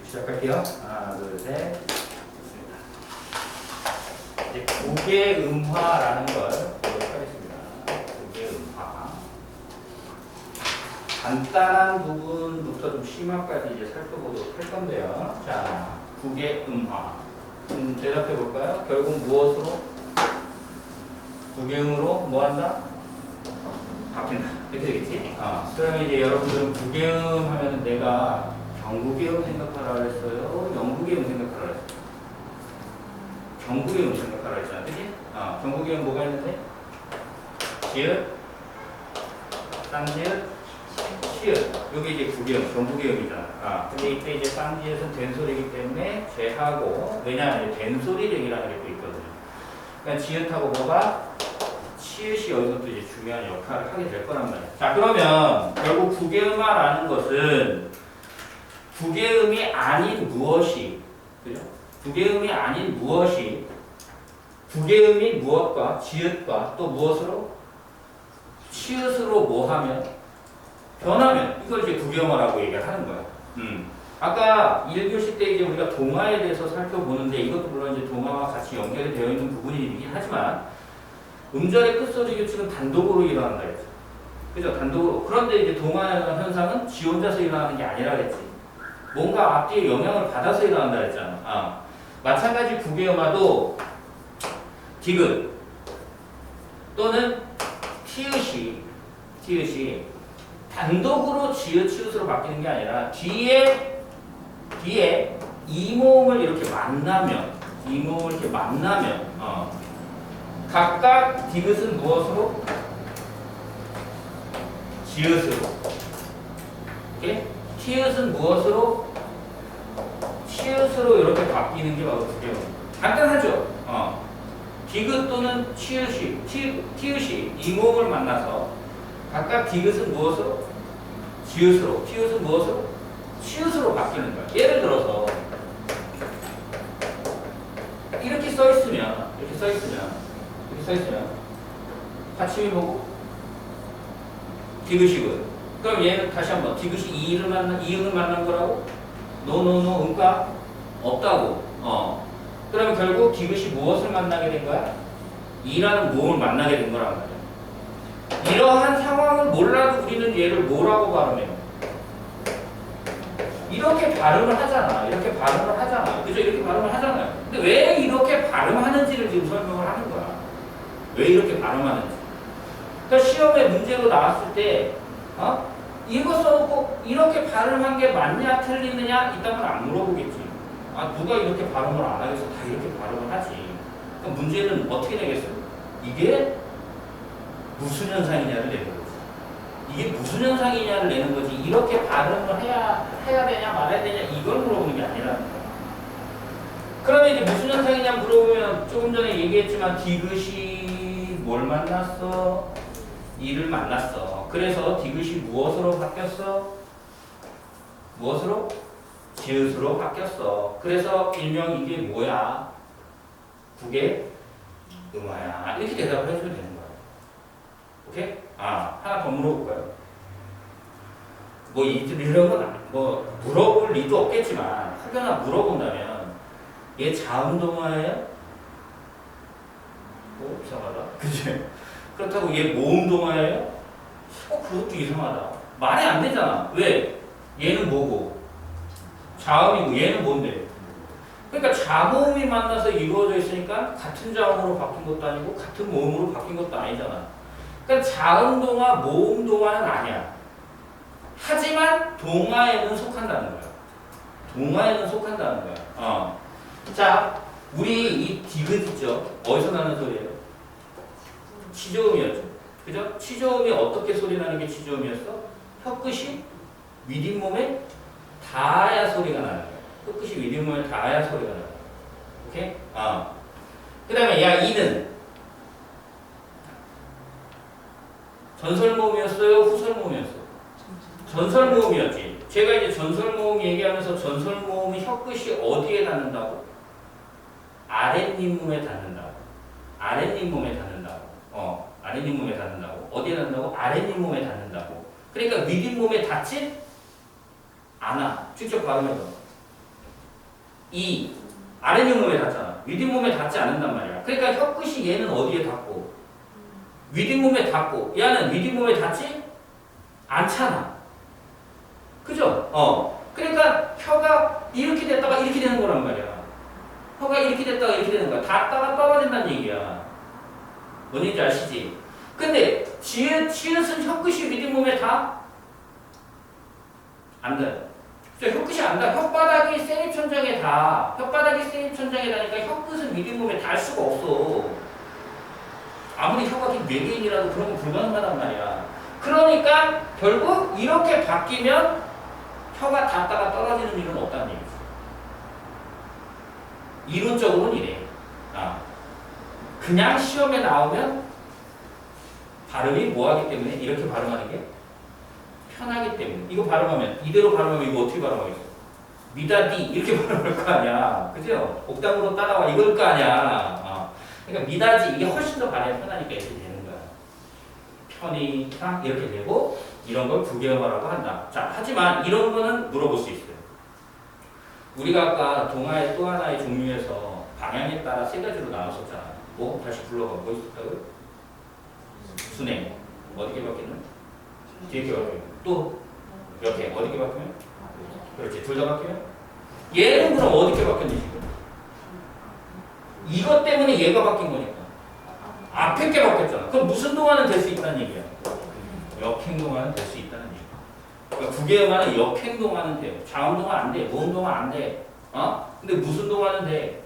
시작할게요. 하나, 둘, 셋. 좋습니다. 이제 국외음화라는 걸 보도록 하겠습니다. 국외음화. 간단한 부분부터 좀 심화까지 이제 살펴보도록 할 건데요. 자, 국외음화. 대답해 볼까요? 결국 무엇으로? 국외음으로 뭐 한다? 바뀐다. 이렇게 되겠지? 그러면 이제 여러분들은 국외음 하면은 내가 경국외음 생각하라 그랬어요? 영국외음 생각하라 그랬어요? 경국외음 생각하라 그랬잖아. 그치? 경국외음 뭐가 있는데? 지읒, 쌍지읒, 시읒. 여기 이제 국외음, 경국외음이잖아. 근데 이때 이제 쌍지읒은 된소리이기 때문에 제하고, 왜냐하면 된소리력이라는 게 또 있거든요. 그러니까 지읒하고 뭐가? 치읓이 여기서 또 이제 중요한 역할을 하게 될 거란 말이야. 자, 그러면 결국 국외음화라는 것은 국외음이 아닌 무엇이, 그죠? 국외음이 아닌 무엇이 국외음이 무엇과 지읒과 또 무엇으로? 치읓으로 뭐하면? 변하면 이걸 이제 국외음화라고 얘기를 하는 거야. 아까 1교시 때 이제 우리가 동화에 대해서 살펴보는데 이것도 물론 이제 동화와 같이 연결이 되어 있는 부분이긴 하지만 음절의 끝소리 규칙은 단독으로 일어난다 했죠. 그죠? 단독으로. 그런데 이제 동화 현상은 지 혼자서 일어나는 게 아니라 그랬지. 뭔가 앞뒤에 영향을 받아서 일어난다 했잖아. 마찬가지 국외음화도 디귿 또는 티읕이 단독으로 지읒, 치읓으로 바뀌는 게 아니라 뒤에 이모음을 이렇게 만나면 각각 디귿은 무엇으로? 지읒으로. 오케이? 티읕은 무엇으로? 치읓으로 이렇게 바뀌는 게 바로 국외음. 간단하죠? 디귿 또는 티읕이 이모음을 만나서 각각 디귿은 무엇으로? 지읒으로. 티읕은 무엇으로? 치읓으로 바뀌는 거야. 예를 들어서 이렇게 써 있으면 받침이 뭐고? 디귿이고요. 그럼 얘는 다시 한번 디귿이 이응을 만난 거라고? 노노노 음가 없다고. 그러면 결국 디귿이 무엇을 만나게 된 거야? 이라는 모음을 만나게 된 거란 말이야. 이러한 상황을 몰라도 우리는 얘를 뭐라고 발음해요? 이렇게 발음을 하잖아. 그죠? 이렇게 발음을 하잖아요. 근데 왜 이렇게 발음하는지를 지금 설명을 하는 거야. 왜 이렇게 발음하는지. 그러니까 시험에 문제로 나왔을 때, 이거 써놓고 이렇게 발음한 게 맞냐, 틀리느냐? 이딴 건 안 물어보겠지. 누가 이렇게 발음을 안 하겠어? 다 이렇게 발음을 하지. 그럼 문제는 어떻게 되겠어요? 이게 무슨 현상이냐를 내는 거지. 이게 무슨 현상이냐를 내는 거지. 이렇게 발음을 해야 되냐, 말아야 되냐, 이걸 물어보는 게 아니라는 거야. 그러면 이제 무슨 현상이냐 물어보면 조금 전에 얘기했지만 디귿이 뭘 만났어? 이를 만났어. 그래서 디귿이 무엇으로 바뀌었어? 무엇으로? 지읒으로 바뀌었어. 그래서 일명 이게 뭐야? 국외음화야. 이렇게 대답을 해주면 되는 거야. 오케이? 하나 더 물어볼까요? 이런 건 물어볼 리도 없겠지만 혹여나 물어본다면 얘 자음동화예요? 이상하다. 그치? 그렇다고 얘 모음동화예요? 그것도 이상하다. 말이 안 되잖아. 왜? 얘는 뭐고? 자음이고 얘는 뭔데? 그러니까 자모음이 만나서 이루어져 있으니까 같은 자음으로 바뀐 것도 아니고 같은 모음으로 바뀐 것도 아니잖아. 그러니까 자음동화, 모음동화는 아니야. 하지만 동화에는 속한다는 거야. 자, 우리 이 디귿 있죠? 어디서 나는 소리예요? 치조음이었죠. 그죠? 치조음이 어떻게 소리 나는 게 치조음이었어? 혀끝이 윗잇몸에 닿아야 소리가 나는 거야. 혀끝이 윗잇몸에 닿아야 소리가 나는 거야. 오케이? 그 다음에 이는 전설모음이었어요? 후설모음이었어? 전설모음이었지. 제가 이제 전설모음 얘기하면서 전설모음이 혀끝이 어디에 닿는다고? 아랫잇몸에 닿는다고. 아랫잇몸에 닿는다고. 어디에 닿는다고? 아랫잇몸에 닿는다고. 그러니까 윗잇몸에 닿지 않아. 직접 발음해봐. 이 아랫입 몸에 닿잖아. 윗입 몸에 닿지 않는단 말이야. 그러니까 혀끝이 얘는 어디에 닿고 윗입 몸에 닿고 얘는 윗입 몸에 닿지 않잖아. 그죠? 그러니까 혀가 이렇게 됐다가 이렇게 되는 거란 말이야. 혀가 이렇게 됐다가 이렇게 되는 거야. 닿다가 떨어진다는 얘기야. 뭔지 아시지? 근데 치읓은 혀끝이 윗입 몸에 닿아? 안 닿아요. 혀끝이 안 닿아. 혓바닥이 세립천장에 닿아. 혓바닥이 세립천장에 닿으니까 혀끝은 윗입 몸에 닿을 수가 없어. 아무리 혀가 외계인이라도 그런 건 불가능하단 말이야. 그러니까 결국 이렇게 바뀌면 혀가 닿다가 떨어지는 일은 없다는 얘기지. 이론적으로는 이래. 그냥 시험에 나오면 발음이 뭐하기 때문에 이렇게 발음하는 게 편하기 때문에. 이거 발음하면 이대로 발음하면 이거 어떻게 발음하겠어? 미다디 이렇게 발음할 거 아니야. 그죠? 옥당으로 따라와 이걸 거 아니야. 그러니까 미다지 이게 훨씬 더 발음이 편하니까 이렇게 되는 거야. 편이상 이렇게 되고 이런 걸 부계음화라고 한다. 자, 하지만 이런 거는 물어볼 수 있어요. 우리가 아까 동화의 또 하나의 종류에서 방향에 따라 세 가지로 나눴었잖아. 뭐? 다시 불러봐. 뭐 있을까요? 순행. 어디게 바뀌는? 뒤에 바뀌면. 또 이렇게 어디게 바뀌면? 그렇지. 둘 다 바뀌면? 얘는 그럼 어디게 바뀌었니 지금? 이것 때문에 얘가 바뀐 거니까. 앞에 게 바뀌었잖아. 그럼 무슨 동화는 될 수 있다는 얘기야? 역행동화는 될 수 있다는 얘기야. 그러니까 부계음화는 역행동화는 돼요. 자음동화 안 돼. 모음동화 안 돼. 근데 무슨 동화는 돼?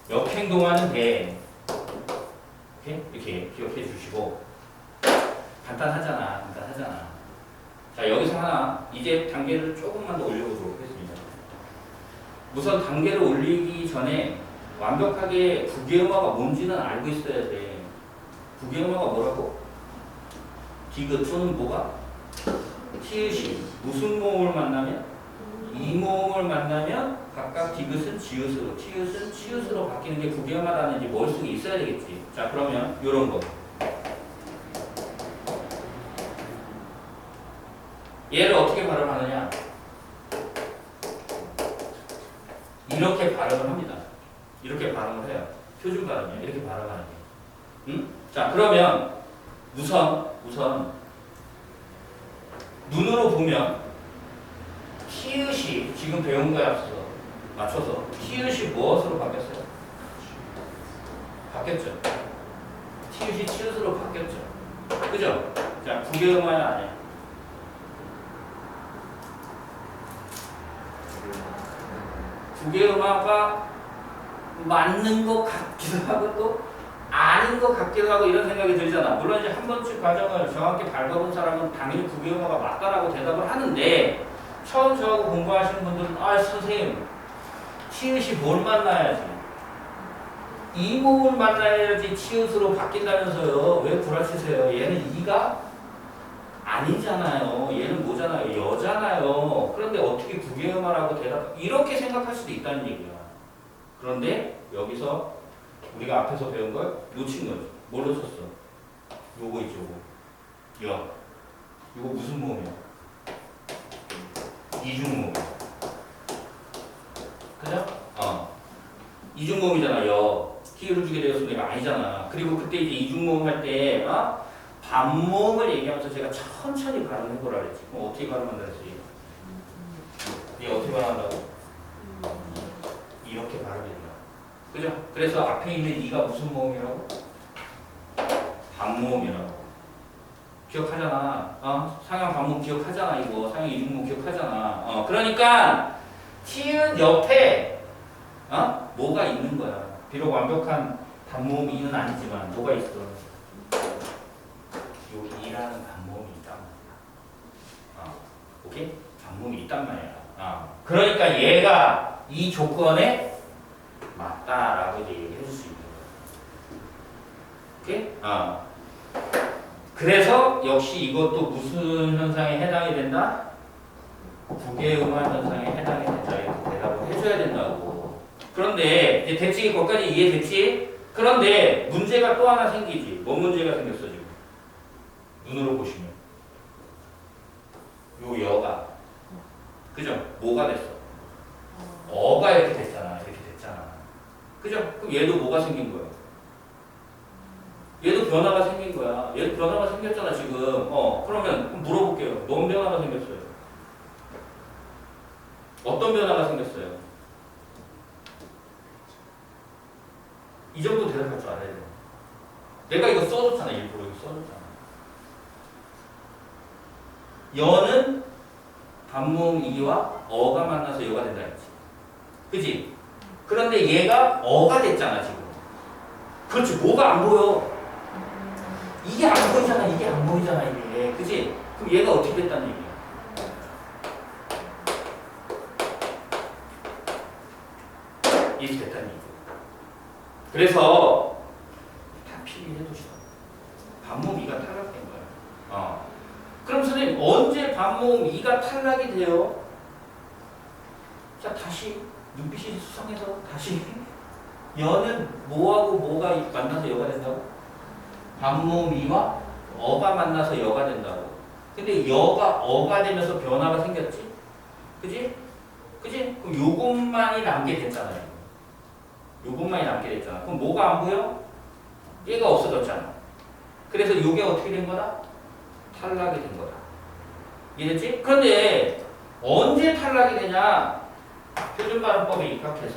역행동화는 돼. 이렇게 기억해 주시고. 간단하잖아. 자, 여기서 하나 이제 단계를 조금만 더 올려보도록 하겠습니다. 우선 단계를 올리기 전에 완벽하게 부계음화가 뭔지는 알고 있어야 돼. 부계음화가 뭐라고? 디귿은 뭐가? 티읕이 무슨 모음을 만나면? 이 모음을 만나면 각각 디귿은 지읒으로, 티읕은 치읓으로 바뀌는 게 부계음화라는지 머릿속에 있어야 되겠지. 자, 그러면 이런 거. 얘를 어떻게 발음하느냐? 이렇게 발음을 합니다. 이렇게 발음을 해요. 표준 발음이야. 이렇게 발음하는 게. 응? 자, 그러면 우선 눈으로 보면 티읕이 지금 배운 거에 앞서 맞춰서 티읕이 무엇으로 바뀌었어요? 바뀌었죠. 티읕이 치읓으로 바뀌었죠. 그죠? 자, 부계음화야 아니야? 부계음화가 맞는 것 같기도 하고 또 아닌 것 같기도 하고 이런 생각이 들잖아. 물론 이제 한 번쯤 과정을 정확히 밟아본 사람은 당연히 부계음화가 맞다라고 대답을 하는데 처음 저하고 공부하시는 분들은 선생님 치읓이 뭘 만나야지 이 모음을 만나야지 치읓으로 바뀐다면서요. 왜 구라치세요? 얘는 이가 아니잖아요. 얘는 뭐잖아요? 여잖아요. 그런데 어떻게 부계음화라고 대답 이렇게 생각할 수도 있다는 얘기야. 그런데 여기서 우리가 앞에서 배운 걸 놓친 거지. 뭘 놓쳤어? 요거 있죠. 여. 이거 무슨 모음이야? 이중모음. 그죠? 이중모음이잖아. 여. 키를 주게 되었으니까 아니잖아. 그리고 그때 이제 이중모음 할 때 반모음을 얘기하면서 제가 천천히 발음해보라 그랬지. 그럼 어떻게 발음한다 그랬지? 이게 어떻게 발음한다고? 이렇게 발음해야 된다. 그죠? 그래서 앞에 있는 이가 무슨 모음이라고? 반모음이라고. 기억하잖아. 상형 반모음 기억하잖아. 이거 상형 이중모음 기억하잖아. 그러니까 티읕 옆에 뭐가 있는 거야. 비록 완벽한 반모음 이는 아니지만 뭐가 있어? 요 이라는 반모음이 있단 말이야. 오케이? 반모음이 있단 말이야. 그러니까 얘가 이 조건에 맞다라고 이제 얘기해 줄 수 있는 거야. 오케이? 그래서 역시 이것도 무슨 현상에 해당이 된다? 부계음화 현상에 해당이 된다. 이렇게 대답을 해줘야 된다고. 그런데 이제 됐지? 거기까지 이해됐지? 그런데 문제가 또 하나 생기지. 뭔 문제가 생겼어 지금? 눈으로 보시면 요 여가 그죠? 뭐가 됐어? 어가 이렇게 됐잖아. 그죠? 그럼 얘도 뭐가 생긴 거야? 얘도 변화가 생긴 거야. 얘도 변화가 생겼잖아, 지금. 그러면 물어볼게요. 뭔 변화가 생겼어요? 어떤 변화가 생겼어요? 이 정도 대답할 줄 알아야 돼요. 내가 이거 써줬잖아, 일부러 이거 써줬잖아. 여는 반모음 이와 어가 만나서 여가 된다 했지. 그지? 그런데 얘가 어가 됐잖아, 지금. 그렇지, 뭐가 안 보여? 이게 안 보이잖아, 이게 안 보이잖아, 이게. 그지? 그럼 얘가 어떻게 됐다는 얘기야? 이렇게 됐다는 얘기야. 그래서 다 필기해도 싫어. 반모음 이가 탈락된 거야. 그럼 선생님 언제 반모음 이가 탈락이 돼요? 자, 다시 눈빛이 수상해서 다시 여는 뭐하고 뭐가 만나서 여가 된다고? 반모음 이와 어가 만나서 여가 된다고. 근데 여가 어가 되면서 변화가 생겼지? 그지? 그지? 그럼 요것만이 남게 됐잖아요. 요것만이 남게 됐잖아. 그럼 뭐가 안 보여? 얘가 없어졌잖아. 그래서 요게 어떻게 된 거다? 탈락이 된 거다. 이해됐지? 그런데 언제 탈락이 되냐? 표준발음법에 입각해서